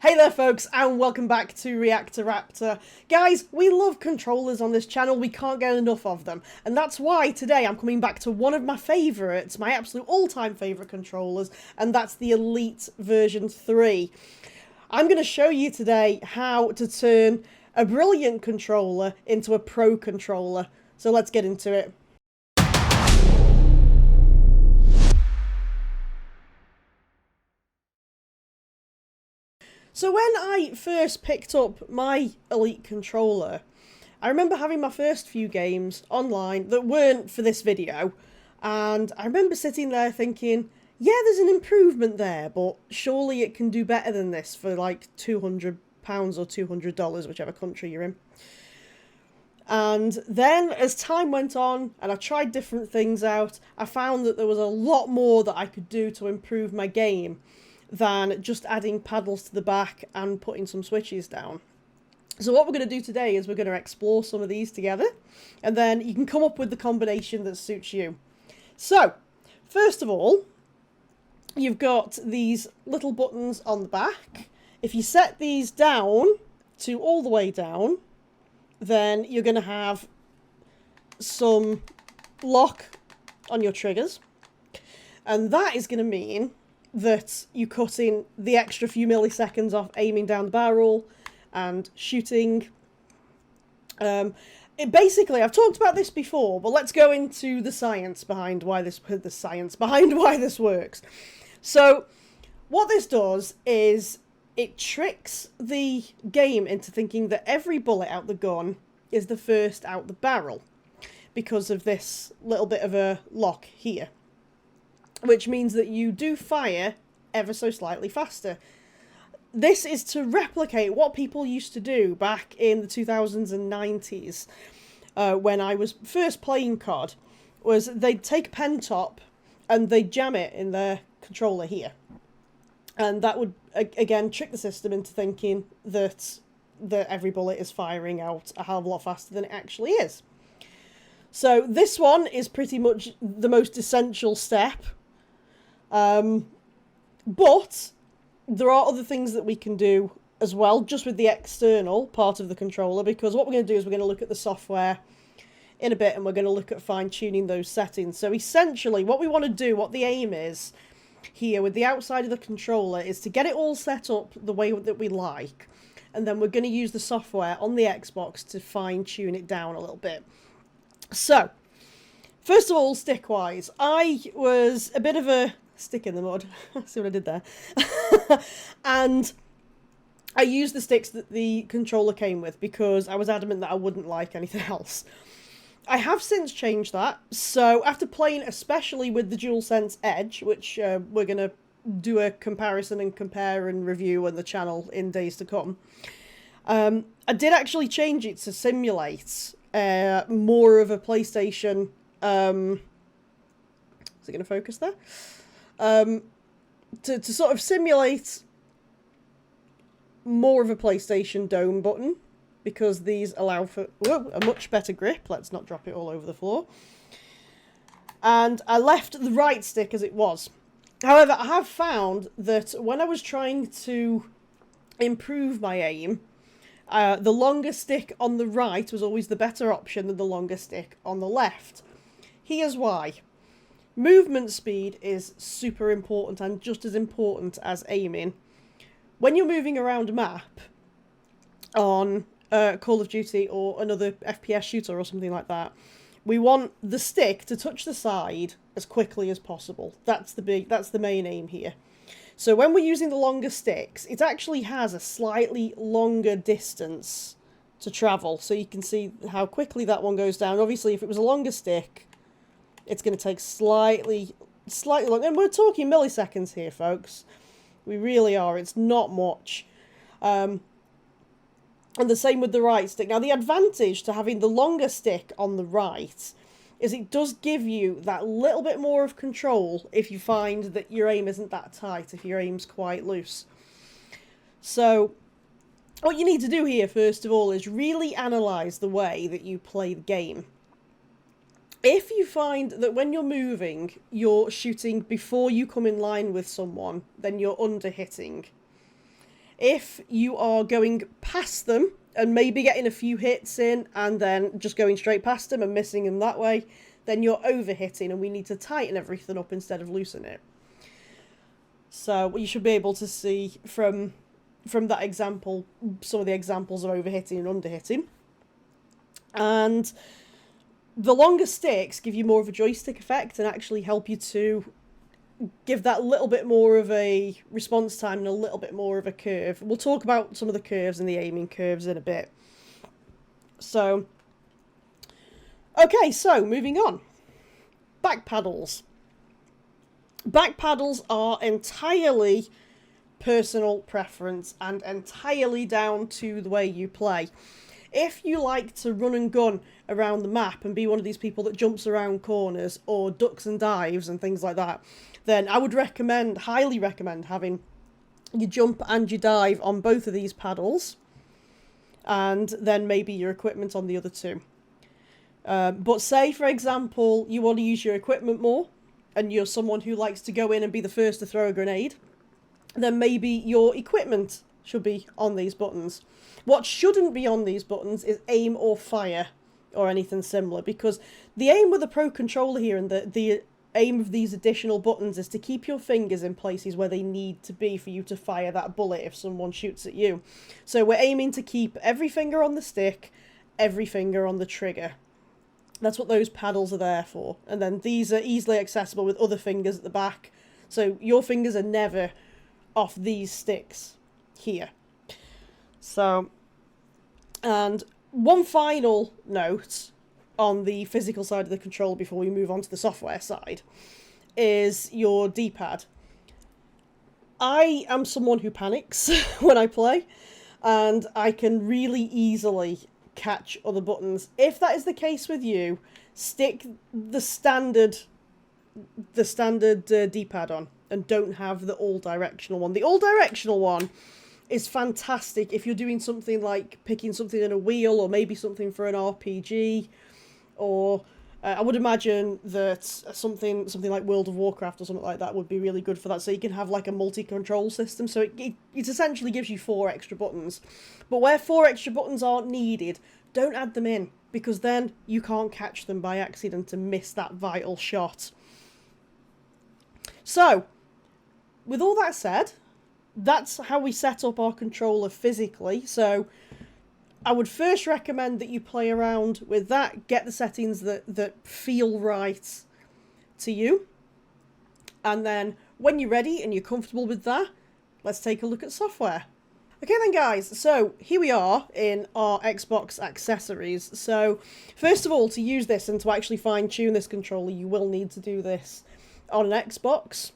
Hey there folks, and welcome back to Reactor Raptor. Guys, we love controllers on this channel, we can't get enough of them. And that's why today I'm coming back to one of my favourites, my absolute all-time favourite controllers, and that's the Elite version 3. I'm going to show you today how to turn a brilliant controller into a pro controller. So let's get into it. So when I first picked up my Elite controller, I remember having my first few games online that weren't for this video, and I remember sitting there thinking, yeah, there's an improvement there, but surely it can do better than this for like £200 or $200, whichever country you're in. And then as time went on and I tried different things out, I found that there was a lot more that I could do to improve my game than just adding paddles to the back and putting some switches down. So what we're going to do today is we're going to explore some of these together, and then you can come up with the combination that suits you. So, first of all, you've got these little buttons on the back. If you set these down to all the way down, then you're going to have some lock on your triggers, and that is going to mean that you cut in the extra few milliseconds off aiming down the barrel and shooting. Basically, I've talked about this before, but let's go into the science behind why this works. So, what this does is it tricks the game into thinking that every bullet out the gun is the first out the barrel because of this little bit of a lock here, which means that you do fire ever so slightly faster. This is to replicate what people used to do back in the 2000s and 90s when I was first playing COD, was they'd take a pen top and they'd jam it in their controller here. And that would, again, trick the system into thinking that every bullet is firing out a hell of a lot faster than it actually is. So this one is pretty much the most essential step. But there are other things that we can do as well, just with the external part of the controller, because what we're going to do is we're going to look at the software in a bit and we're going to look at fine-tuning those settings. So essentially what we want to do, what the aim is here with the outside of the controller, is to get it all set up the way that we like, and then we're going to use the software on the Xbox to fine-tune it down a little bit. So, first of all, stick-wise, I was a bit of a stick in the mud. See what I did there? And I used the sticks that the controller came with because I was adamant that I wouldn't like anything else. I have since changed that, so after playing especially with the DualSense Edge, which we're going to do a comparison and compare and review on the channel in days to come, I did actually change it to simulate more of a PlayStation. Is it going to focus there? To sort of simulate more of a PlayStation Dome button, because these allow for a much better grip. Let's not drop it all over the floor. And I left the right stick as it was. However, I have found that when I was trying to improve my aim, the longer stick on the right was always the better option than the longer stick on the left. Here's why. Movement speed is super important, and just as important as aiming. When you're moving around a map on Call of Duty or another FPS shooter or something like that, we want the stick to touch the side as quickly as possible. That's the main aim here. So when we're using the longer sticks, it actually has a slightly longer distance to travel. So you can see how quickly that one goes down. Obviously, if it was a longer stick, it's going to take slightly longer. And we're talking milliseconds here, folks. We really are. It's not much. And the same with the right stick. Now, the advantage to having the longer stick on the right is it does give you that little bit more of control if you find that your aim isn't that tight, if your aim's quite loose. So, what you need to do here, first of all, is really analyse the way that you play the game. If you find that when you're moving, you're shooting before you come in line with someone, then you're under-hitting. If you are going past them and maybe getting a few hits in and then just going straight past them and missing them that way, then you're overhitting and we need to tighten everything up instead of loosen it. So you should be able to see from that example some of the examples of overhitting and underhitting. And the longer sticks give you more of a joystick effect and actually help you to give that little bit more of a response time and a little bit more of a curve. We'll talk about some of the curves and the aiming curves in a bit. So, okay, so moving on. Back paddles. Back paddles are entirely personal preference and entirely down to the way you play. If you like to run and gun around the map and be one of these people that jumps around corners or ducks and dives and things like that, then I would highly recommend having your jump and your dive on both of these paddles, and then maybe your equipment on the other two. But say, for example, you want to use your equipment more, and you're someone who likes to go in and be the first to throw a grenade, then maybe your equipment should be on these buttons. What shouldn't be on these buttons is aim or fire or anything similar, because the aim with the Pro Controller here and the aim of these additional buttons is to keep your fingers in places where they need to be for you to fire that bullet if someone shoots at you. So we're aiming to keep every finger on the stick, every finger on the trigger. That's what those paddles are there for. And then these are easily accessible with other fingers at the back. So your fingers are never off these sticks here. So, and one final note on the physical side of the controller before we move on to the software side is your D-pad. I am someone who panics when I play, and I can really easily catch other buttons. If that is the case with you, stick the standard D-pad on and don't have the all-directional one. The all-directional one is fantastic if you're doing something like picking something in a wheel, or maybe something for an RPG, or I would imagine that something like World of Warcraft or something like that would be really good for that, so you can have like a multi-control system. So it essentially gives you 4 extra buttons. But where 4 extra buttons aren't needed, don't add them in, because then you can't catch them by accident and miss that vital shot. So, with all that said, that's how we set up our controller physically. So I would first recommend that you play around with that, get the settings that feel right to you. And then when you're ready and you're comfortable with that, let's take a look at software. Okay then guys, so here we are in our Xbox accessories. So first of all, to use this and to actually fine tune this controller, you will need to do this on an Xbox.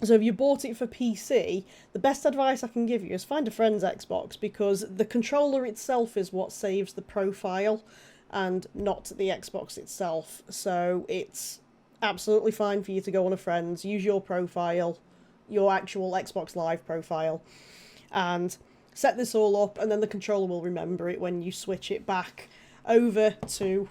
So if you bought it for PC, the best advice I can give you is find a friend's Xbox, because the controller itself is what saves the profile and not the Xbox itself. So it's absolutely fine for you to go on a friend's, use your profile, your actual Xbox Live profile, and set this all up, and then the controller will remember it when you switch it back over to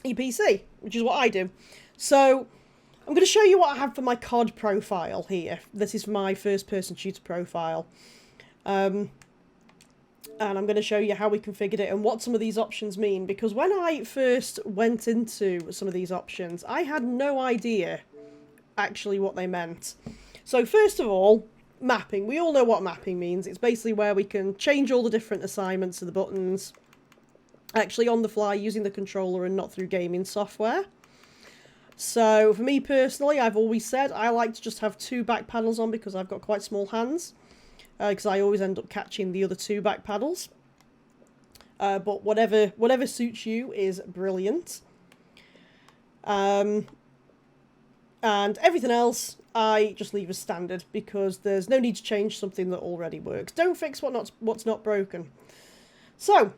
your PC, which is what I do. So I'm going to show you what I have for my COD profile here. This is my first-person shooter profile. And I'm going to show you how we configured it and what some of these options mean, because when I first went into some of these options, I had no idea actually what they meant. So first of all, mapping. We all know what mapping means. It's basically where we can change all the different assignments of the buttons actually on the fly using the controller and not through gaming software. So, for me personally, I've always said I like to just have 2 back paddles on because I've got quite small hands. Because I always end up catching the other 2 back paddles. But whatever suits you is brilliant. And everything else, I just leave as standard because there's no need to change something that already works. Don't fix what's not broken. So,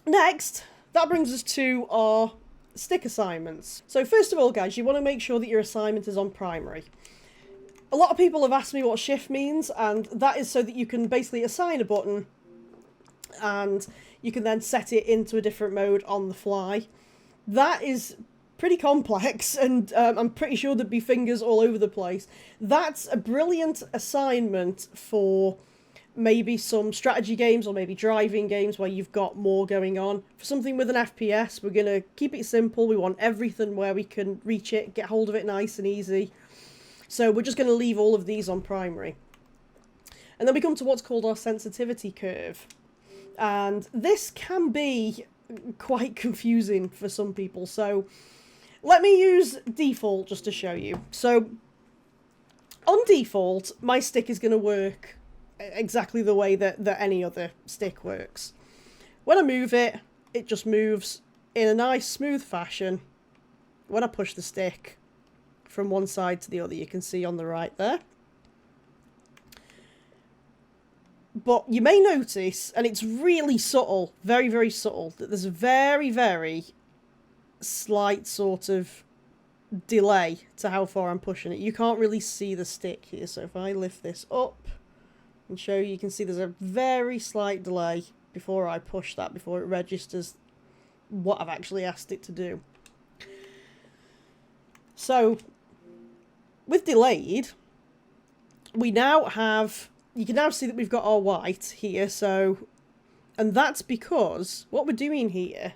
next, that brings us to our stick assignments. So first of all, guys, you want to make sure that your assignment is on primary. A lot of people have asked me what shift means, and that is so that you can basically assign a button and you can then set it into a different mode on the fly. That is pretty complex, and I'm pretty sure there'd be fingers all over the place. That's a brilliant assignment for maybe some strategy games or maybe driving games where you've got more going on. For something with an FPS, we're going to keep it simple. We want everything where we can reach it, get hold of it nice and easy. So we're just going to leave all of these on primary. And then we come to what's called our sensitivity curve. And this can be quite confusing for some people. So let me use default just to show you. So on default, my stick is going to work exactly the way that any other stick works. When I move it, it just moves in a nice smooth fashion. When I push the stick from one side to the other, you can see on the right there. But you may notice, and it's really subtle, very, very subtle, that there's a very, very slight sort of delay to how far I'm pushing it. You can't really see the stick here, so if I lift this up and show you, you can see there's a very slight delay before I push that, before it registers what I've actually asked it to do. So, with delayed, we now have, you can now see that we've got our white here, so, and that's because what we're doing here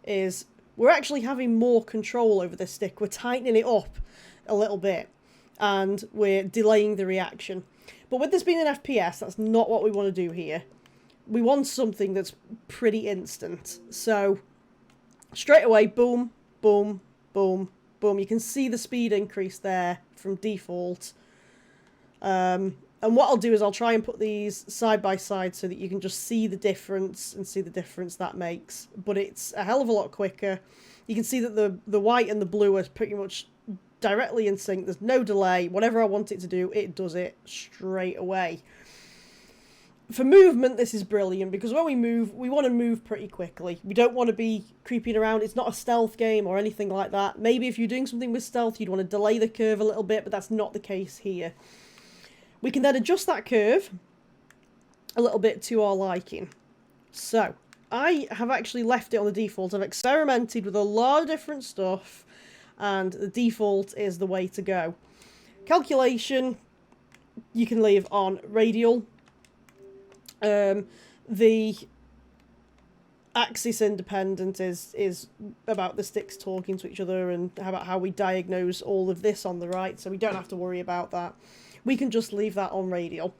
is we're actually having more control over the stick. We're tightening it up a little bit, and we're delaying the reaction. But with this being an FPS, that's not what we want to do here. We want something that's pretty instant. So, straight away, boom, boom, boom, boom. You can see the speed increase there from default. And what I'll do is I'll try and put these side by side so that you can just see the difference and see the difference that makes. But it's a hell of a lot quicker. You can see that the white and the blue are pretty much directly in sync. There's no delay. Whatever I want it to do, it does it straight away. For movement, this is brilliant because when we move, we want to move pretty quickly. We don't want to be creeping around. It's not a stealth game or anything like that. Maybe if you're doing something with stealth, you'd want to delay the curve a little bit, but that's not the case here. We can then adjust that curve a little bit to our liking. So, I have actually left it on the default. I've experimented with a lot of different stuff, and the default is the way to go. Calculation, you can leave on radial. The axis independent is about the sticks talking to each other and about how we diagnose all of this on the right, so we don't have to worry about that. We can just leave that on radial.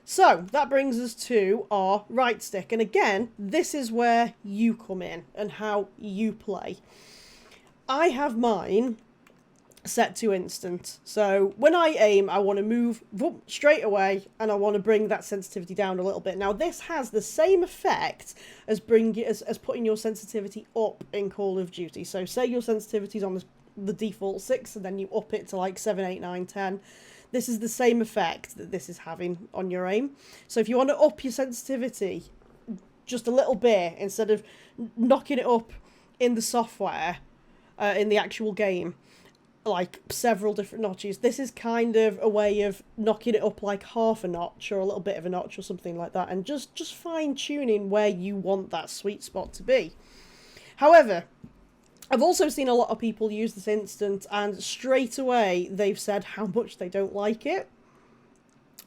So, that brings us to our right stick. And again, this is where you come in and how you play. I have mine set to instant. So, when I aim, I want to move straight away and I want to bring that sensitivity down a little bit. Now, this has the same effect as putting your sensitivity up in Call of Duty. So, say your sensitivity is on the default 6 and then you up it to like 7, 8, 9, 10. This is the same effect that this is having on your aim. So if you want to up your sensitivity just a little bit, instead of knocking it up in the software, in the actual game, like several different notches, this is kind of a way of knocking it up like half a notch or a little bit of a notch or something like that, and just fine-tuning where you want that sweet spot to be. However, I've also seen a lot of people use this instant and straight away they've said how much they don't like it.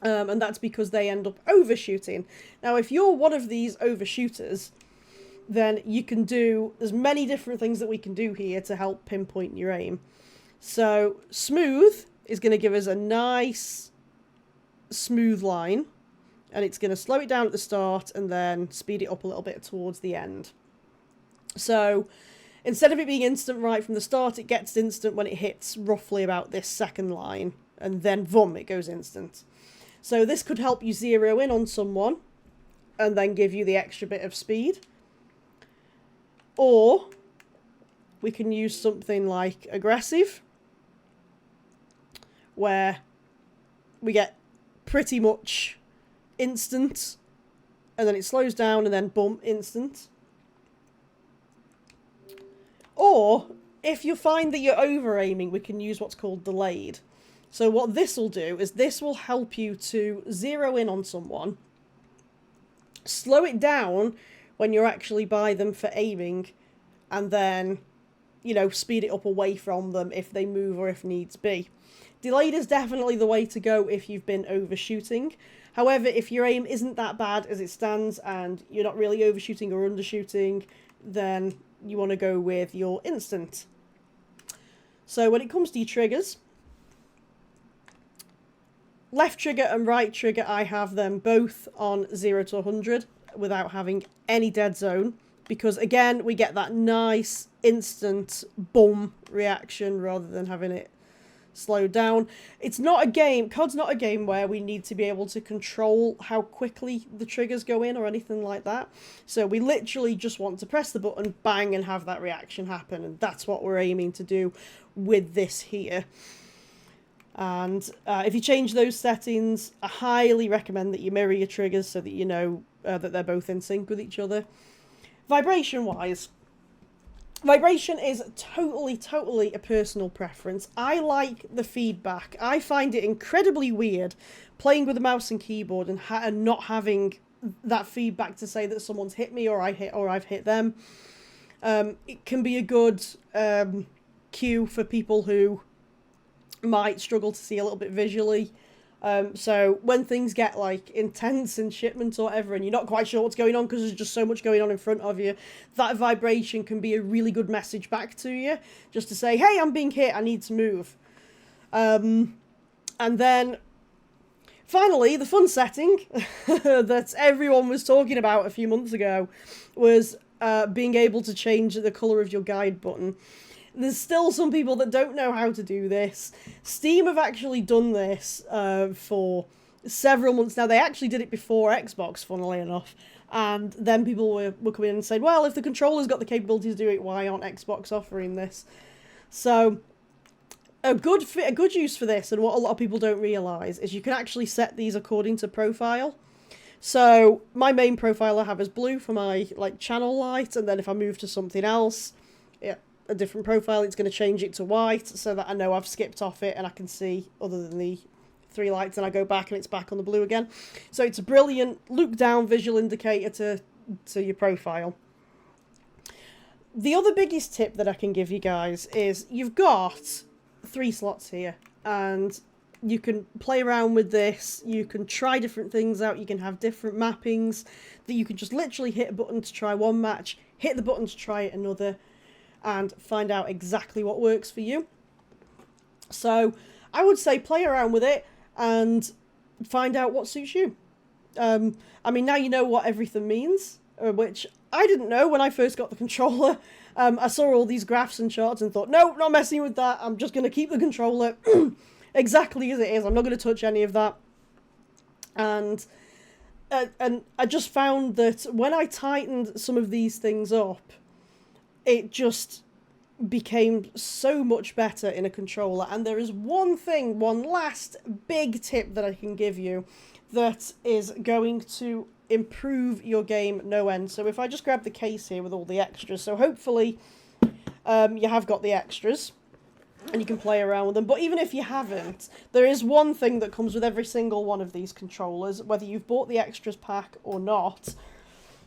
And that's because they end up overshooting. Now, if you're one of these overshooters, then you can do, there's many different things that we can do here to help pinpoint your aim. So, smooth is going to give us a nice smooth line. And it's going to slow it down at the start and then speed it up a little bit towards the end. So, instead of it being instant right from the start, it gets instant when it hits roughly about this second line, and then boom, it goes instant. So this could help you zero in on someone, and then give you the extra bit of speed. Or, we can use something like aggressive, where we get pretty much instant, and then it slows down, and then boom, instant. Or, if you find that you're over-aiming, we can use what's called delayed. So what this will do is this will help you to zero in on someone, slow it down when you're actually by them for aiming, and then, you know, speed it up away from them if they move or if needs be. Delayed is definitely the way to go if you've been overshooting. However, if your aim isn't that bad as it stands and you're not really overshooting or undershooting, then you want to go with your instant. So when it comes to your triggers, left trigger and right trigger, I have them both on 0 to 100 without having any dead zone. Because again, we get that nice instant boom reaction rather than having it slowed down. It's not a game, COD's not a game where we need to be able to control how quickly the triggers go in or anything like that. So we literally just want to press the button, bang, and have that reaction happen. And that's what we're aiming to do with this here. And if you change those settings, I highly recommend that you mirror your triggers so that you know that they're both in sync with each other. Vibration-wise, vibration is totally a personal preference. I like the feedback. I find it incredibly weird playing with a mouse and keyboard and not having that feedback to say that someone's hit me or I've hit them. It can be a good cue for people who might struggle to see a little bit visually. So when things get like intense in shipment or whatever and you're not quite sure what's going on because there's just so much going on in front of you, that vibration can be a really good message back to you, just to say, hey, I'm being hit, I need to move. And then finally, the fun setting that everyone was talking about a few months ago was being able to change the colour of your guide button. There's still some people that don't know how to do this. Steam have actually done this for several months now. They actually did it before Xbox, funnily enough. And then people were coming in and saying, well, if the controller's got the capability to do it, why aren't Xbox offering this? So a good use for this, and what a lot of people don't realise, is you can actually set these according to profile. So my main profile I have is blue for my channel light, and then if I move to something else, a different profile, it's going to change it to white so that I know I've skipped off it and I can see other than the 3 lights, and I go back and it's back on the blue again. So it's a brilliant look down visual indicator to your profile. The other biggest tip that I can give you guys is you've got 3 slots here and you can play around with this, you can try different things out, you can have different mappings that you can just literally hit a button to try one match, hit the button to try another, and find out exactly what works for you. So I would say play around with it and find out what suits you. I mean, now you know what everything means, which I didn't know when I first got the controller. I saw all these graphs and charts and thought, no, not messing with that. I'm just going to keep the controller exactly as it is. I'm not going to touch any of that. And I just found that when I tightened some of these things up, it just became so much better in a controller. And there is one last big tip that I can give you that is going to improve your game no end. So if I just grab the case here with all the extras, so hopefully you have got the extras and you can play around with them. But even if you haven't, there is one thing that comes with every single one of these controllers, whether you've bought the extras pack or not,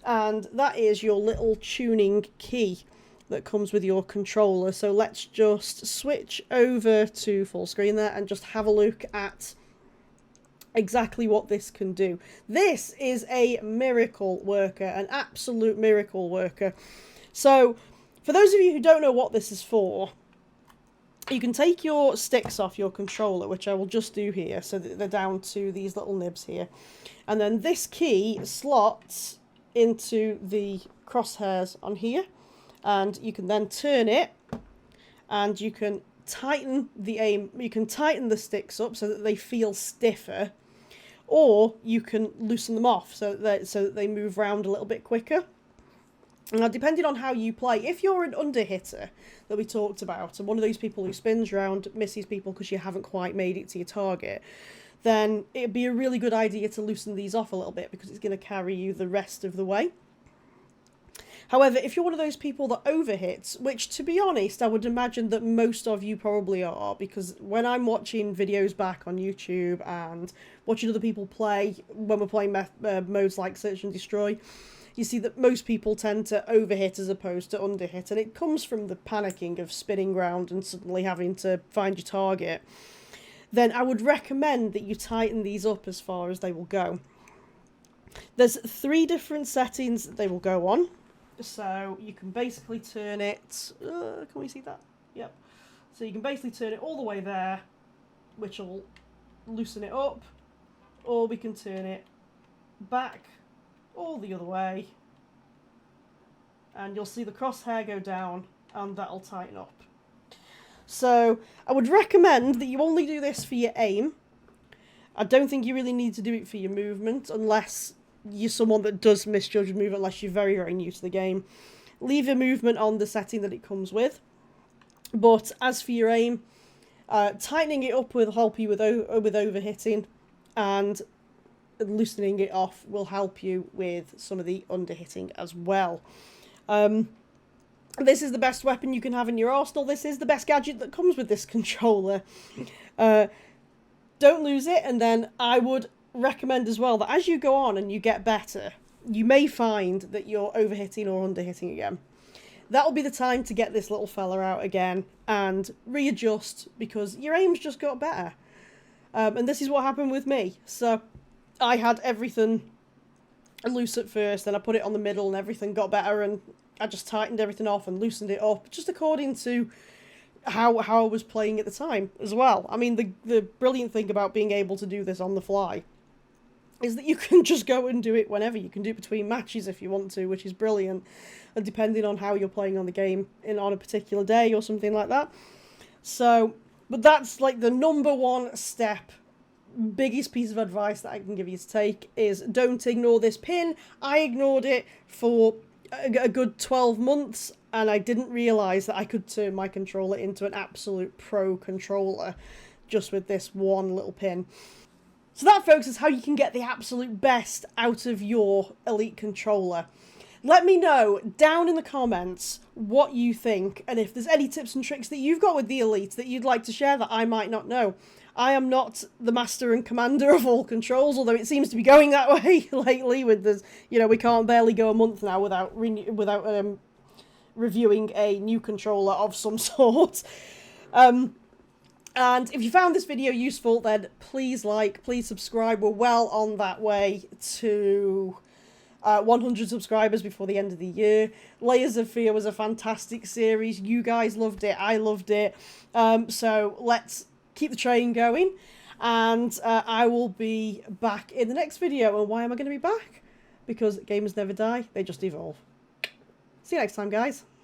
and that is your little tuning key that comes with your controller. So let's just switch over to full screen there and just have a look at exactly what this can do. This is a miracle worker, an absolute miracle worker. So for those of you who don't know what this is for, you can take your sticks off your controller, which I will just do here so that they're down to these little nibs here, and then this key slots into the crosshairs on here. And you can then turn it and you can tighten the aim, you can tighten the sticks up so that they feel stiffer, or you can loosen them off so that they move around a little bit quicker. Now, depending on how you play, if you're an under-hitter that we talked about, and one of those people who spins around, misses people because you haven't quite made it to your target, then it'd be a really good idea to loosen these off a little bit because it's going to carry you the rest of the way. However, if you're one of those people that overhits, which to be honest, I would imagine that most of you probably are, because when I'm watching videos back on YouTube and watching other people play, when we're playing modes like Search and Destroy, you see that most people tend to overhit as opposed to underhit, and it comes from the panicking of spinning round and suddenly having to find your target. then I would recommend that you tighten these up as far as they will go. There's 3 different settings that they will go on. So you can basically turn it... can we see that? Yep. So you can basically turn it all the way there, which will loosen it up. Or we can turn it back all the other way. And you'll see the crosshair go down, and that'll tighten up. So I would recommend that you only do this for your aim. I don't think you really need to do it for your movement, unless you're someone that does misjudge movement, unless you're very, very new to the game. Leave your movement on the setting that it comes with. But as for your aim, tightening it up will help you with overhitting, and loosening it off will help you with some of the underhitting as well. This is the best weapon you can have in your arsenal. This is the best gadget that comes with this controller. Don't lose it, and then I would recommend as well that as you go on and you get better, you may find that you're overhitting or underhitting again. That'll be the time to get this little fella out again and readjust, because your aim's just got better. And this is what happened with me. So I had everything loose at first, then I put it on the middle and everything got better, and I just tightened everything off and loosened it up, just according to how I was playing at the time as well. I mean, the brilliant thing about being able to do this on the fly is that you can just go and do it whenever. You can do it between matches if you want to, which is brilliant, and depending on how you're playing on the game on a particular day or something like that. So, but that's like the number 1 step, biggest piece of advice that I can give you to take is don't ignore this pin. I ignored it for a good 12 months, and I didn't realise that I could turn my controller into an absolute pro controller just with this one little pin. So that, folks, is how you can get the absolute best out of your Elite controller. Let me know down in the comments what you think, and if there's any tips and tricks that you've got with the Elite that you'd like to share that I might not know. I am not the master and commander of all controls, although it seems to be going that way lately with this, you know, we can't barely go a month now without reviewing a new controller of some sort. And if you found this video useful, then please like, please subscribe. We're well on that way to 100 subscribers before the end of the year. Layers of Fear was a fantastic series. You guys loved it. I loved it. So let's keep the train going. And I will be back in the next video. And why am I going to be back? Because gamers never die. They just evolve. See you next time, guys.